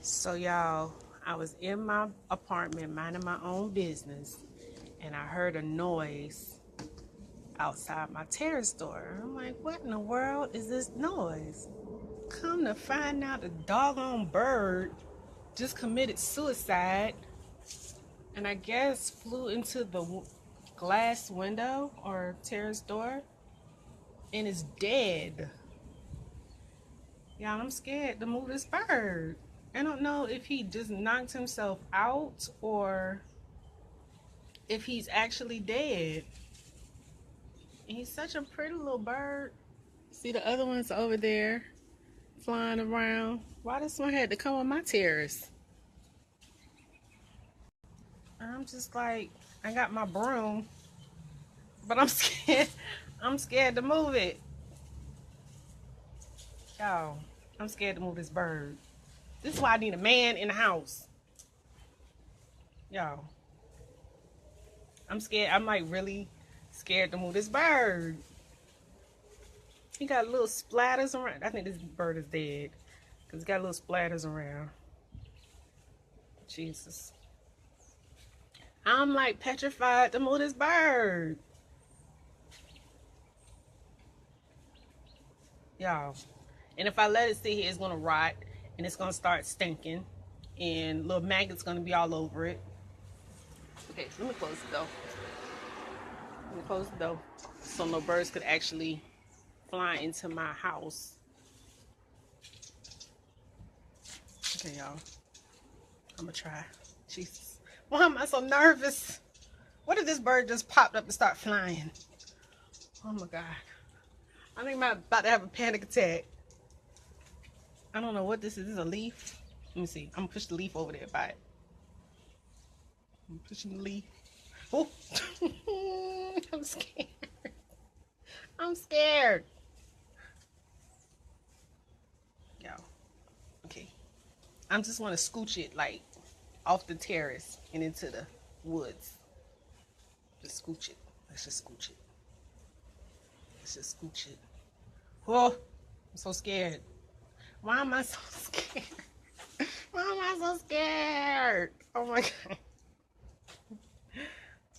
So y'all, I was in my apartment minding my own business and I heard a noise outside my terrace door. I'm like, what in the world is this noise? Come to find out the doggone bird just committed suicide and I guess flew into the glass window or terrace door and is dead. Y'all, I'm scared to move this bird. I don't know if he just knocked himself out or if he's actually dead. And he's such a pretty little bird. See the other ones over there flying around. Why this one had to come on my terrace? I'm just like, I got my broom, but I'm scared. I'm scared to move it. Y'all, I'm scared to move this bird. This is why I need a man in the house. Y'all, I'm scared. I'm like really scared to move this bird. He got little splatters around. I think this bird is dead because he got little splatters around. Jesus. I'm like petrified to move this bird. Y'all. And if I let it sit here, it's going to rot and it's going to start stinking and little maggots going to be all over it. Okay, let me close the door. Let me close the door so no birds could actually fly into my house. Okay, y'all. I'm going to try. Jesus. Why am I so nervous? What if this bird just popped up and start flying? Oh my God. I think I'm about to have a panic attack. I don't know what this is. This is a leaf? Let me see. I'm gonna push the leaf over there by it. I'm pushing the leaf. Oh, I'm scared. I'm scared. Yo, okay. I just want to scooch it like off the terrace and into the woods. Just scooch it. Let's just scooch it. Let's just scooch it. Oh, I'm so scared. Why am I so scared? Why am I so scared? Oh my God.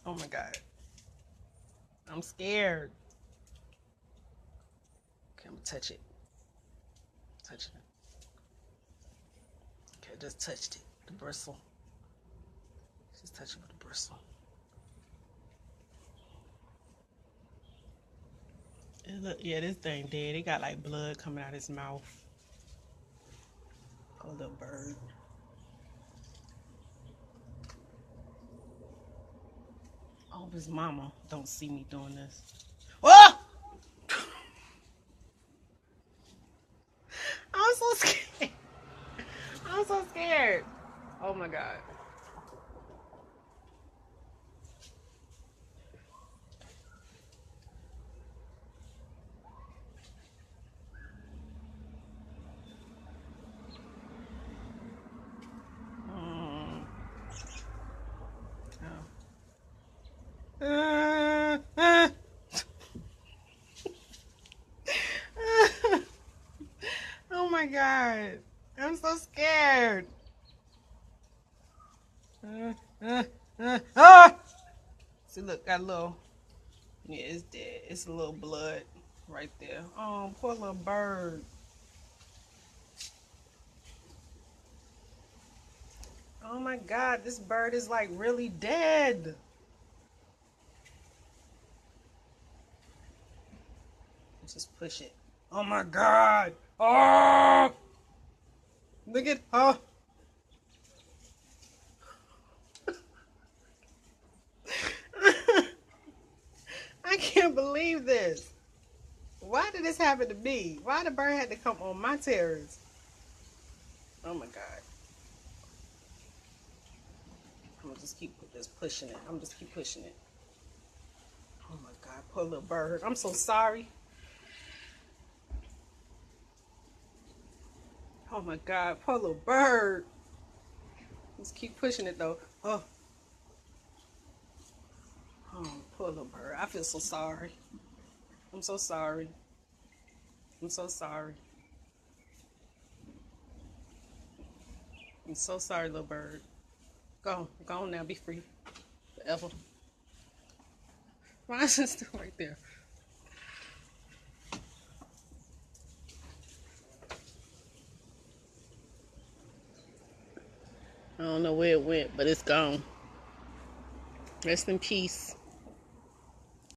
Oh my God. I'm scared. Okay, I'm gonna touch it. Touching it. Okay, I just touched it. The bristle. Just touch it with the bristle. Look, yeah, this thing dead. It got like blood coming out his mouth. Oh, little bird. I hope his mama don't see me doing this. Oh! I'm so scared. I'm so scared. Oh my God. Mm. Oh. Oh my God. I'm so scared. Ah! See, look, got a little. Yeah, it's dead. It's a little blood right there. Oh, poor little bird. Oh my God, this bird is like really dead. Just push it. Oh my God. Oh, look at, oh. I can't believe this. Why did this happen to me? Why the bird had to come on my terrace? Oh my God. I'm gonna just keep just pushing it. I'm gonna just keep pushing it. Oh my God, poor little bird. I'm so sorry. Oh my God, poor little bird. Just keep pushing it though. Oh, oh, poor little bird. I feel so sorry. I'm so sorry. I'm so sorry. I'm so sorry, little bird. Go on now, be free. Forever. Why is it still right there? I don't know where it went, but it's gone. Rest in peace.